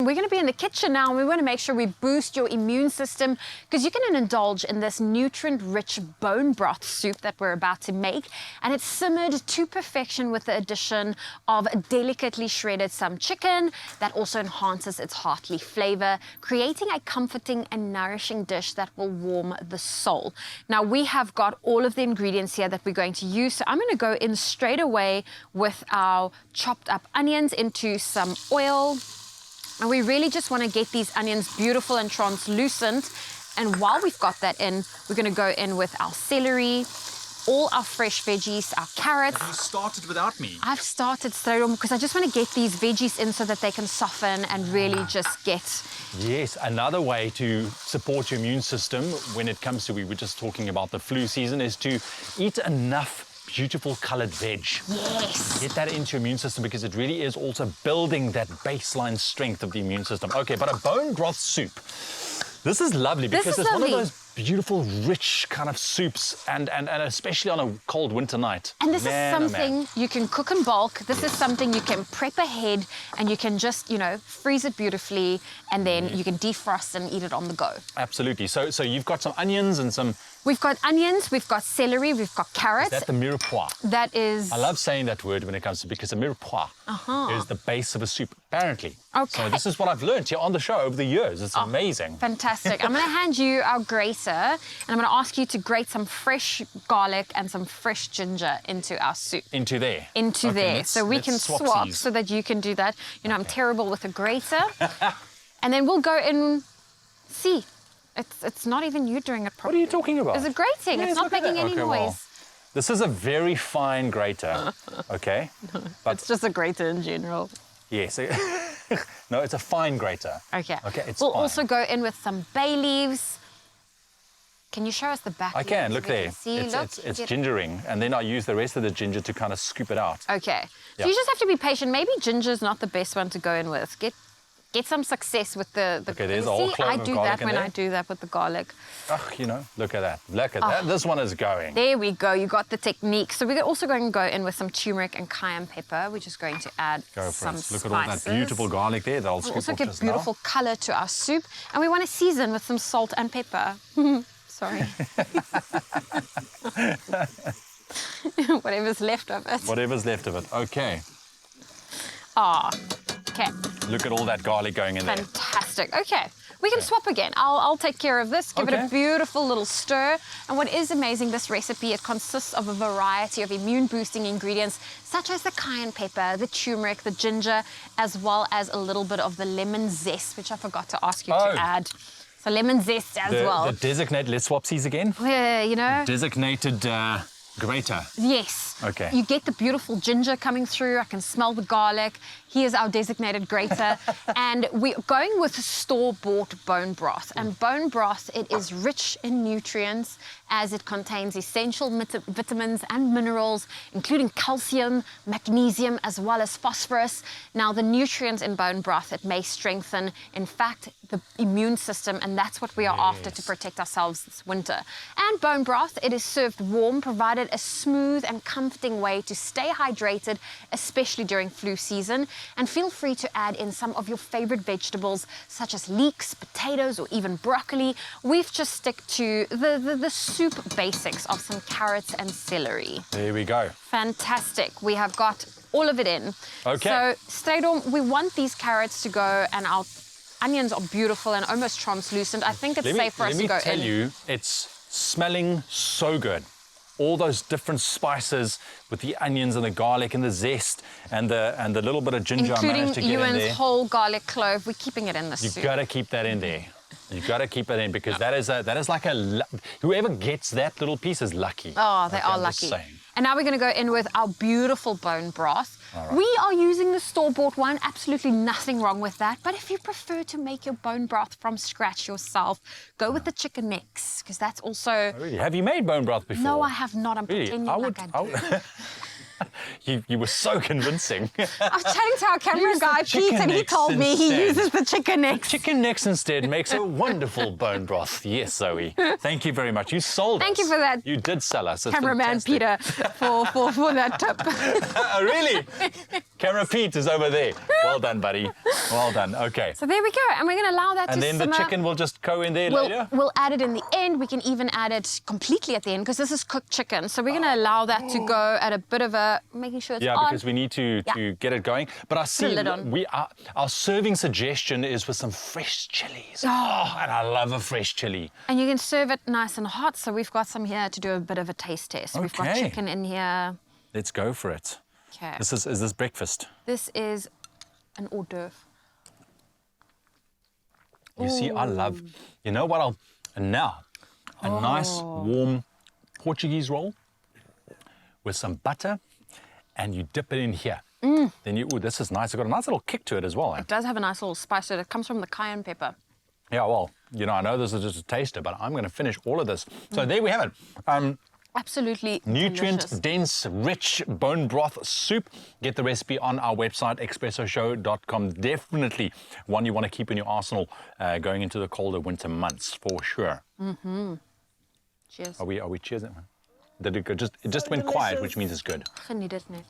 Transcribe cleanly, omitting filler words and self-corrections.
we're going to be in the kitchen now, and we want to make sure we boost your immune system, because you're going to indulge in this nutrient-rich bone broth soup that we're about to make, and it's simmered to perfection with the addition of delicately shredded some chicken that also enhances its hearty flavor, creating a comforting and nourishing dish that will warm the soul. Now, we have got all of the ingredients here that we're going to use, so I'm going to go in straight away with our chopped up onions into some oil. And we really just want to get these onions beautiful and translucent. And while we've got that in, we're going to go in with our celery, all our fresh veggies, our carrots. You started without me. I've started straight on because I just want to get these veggies in so that they can soften and really just get... Yes, another way to support your immune system when it comes to, we were just talking about the flu season, is to eat enough beautiful coloured veg. Yes. Get that into your immune system, because it really is also building that baseline strength of the immune system. Okay, but a bone broth soup. This is lovely because it's one of those beautiful, rich kind of soups, and especially on a cold winter night. And this is something you can cook in bulk. This is something you can prep ahead, and you can just, you know, freeze it beautifully, and then you can defrost and eat it on the go. Absolutely. So you've got some onions and some... We've got onions, we've got celery, we've got carrots. Is that the mirepoix? That is... I love saying that word when it comes to, because the mirepoix is the base of a soup, apparently. Okay. So this is what I've learned here on the show over the years. It's amazing. Fantastic. I'm going to hand you our grater, and I'm going to ask you to grate some fresh garlic and some fresh ginger into our soup. Into there? Into there. So we can swap so that you can do that. You know, I'm terrible with a grater. And then we'll go in... See. It's not even you doing it properly. What are you talking about? It's a grating. It's not making any noise. Well, this is a very fine grater, okay? But it's just a grater in general. Yes. No, it's a fine grater. Okay. Okay, it's We'll fine. also go in with some bay leaves. Can you show us the back? I can. Look there. See, it's gingering, and then I use the rest of the ginger to kind of scoop it out. Okay. So you just have to be patient. Maybe ginger's not the best one to go in with. Get some success with the okay, there's a whole clove I of do garlic that when there. I do that with the garlic. Oh, you know, look at that. Look at that. This one is going. There we go. You got the technique. So we're also going to go in with some turmeric and cayenne pepper. We're just going to add some spices. Look at all that beautiful garlic there. That'll scoop also off give just beautiful colour to our soup. And we want to season with some salt and pepper. Sorry. Whatever's left of it. Whatever's left of it. Okay. Okay. Look at all that garlic going in there. Fantastic. Okay. We can swap again. I'll take care of this. Give it a beautiful little stir. And what is amazing, this recipe, it consists of a variety of immune-boosting ingredients, such as the cayenne pepper, the turmeric, the ginger, as well as a little bit of the lemon zest, which I forgot to ask you to add. So lemon zest as well. The designated, let's swap these again. Yeah, you know. Designated grater. Yes. Okay. You get the beautiful ginger coming through. I can smell the garlic. Here's our designated grater. And we're going with store-bought bone broth. And bone broth, it is rich in nutrients as it contains essential vitamins and minerals, including calcium, magnesium, as well as phosphorus. Now, the nutrients in bone broth, it may strengthen, in fact, the immune system, and that's what we are after to protect ourselves this winter. And bone broth, it is served warm, provided a smooth and comforting way to stay hydrated, especially during flu season. And feel free to add in some of your favorite vegetables, such as leeks, potatoes, or even broccoli. We've just stick to the soup basics of some carrots and celery. There we go. Fantastic. We have got all of it in. Okay. So straight on, we want these carrots to go, and our onions are beautiful and almost translucent. I think it's safe for us to go in. Let me tell you, it's smelling so good. All those different spices with the onions and the garlic and the zest and the little bit of ginger I managed to get in there. Including Ewan's whole garlic clove. We're keeping it in the soup. You've got to keep that in there. You've got to keep it in, because that is like whoever gets that little piece is lucky. Oh, they are lucky. And now we're going to go in with our beautiful bone broth. Right. We are using the store-bought one. Absolutely nothing wrong with that. But if you prefer to make your bone broth from scratch yourself, go with the chicken necks, because that's also... Oh, really? Have you made bone broth before? No, I have not. I'm pretending like I do. You were so convincing. I was chatting to our camera guy, Pete, and he told me he uses the chicken necks. Chicken necks instead makes a wonderful bone broth. Yes, Zoe. Thank you very much. You sold us. Thank you for that. You did sell us. It's cameraman fantastic. Peter for that tip. Oh, really? Camera Pete is over there. Well done, buddy. Well done. Okay. So there we go. And we're going to allow that to And then simmer. the chicken will just go in there later? We'll add it in the end. We can even add it completely at the end because this is cooked chicken. So we're going to allow that to go at a bit of a, making sure it's on. Yeah, because we need to get it going. But I see lid on. our serving suggestion is with some fresh chilies. Oh, and I love a fresh chili. And you can serve it nice and hot. So we've got some here to do a bit of a taste test. We've got Okay. chicken in here. Let's go for it. Okay. Is this breakfast? This is an hors d'oeuvre. You see, I love, you know what and now, a nice warm Portuguese roll with some butter, and you dip it in here. Then this is nice. It's got a nice little kick to it as well. Eh? It does have a nice little spice to it. It comes from the cayenne pepper. Yeah, well, I know this is just a taster, but I'm going to finish all of this. So there we have it. Absolutely Nutrient delicious. dense, rich bone broth soup. Get the recipe on our website, expressoshow.com. Definitely one you want to keep in your arsenal going into the colder winter months, for sure. Cheers. Are we cheersing? Did it go? It just went quiet, which means it's good. Geniet dit net.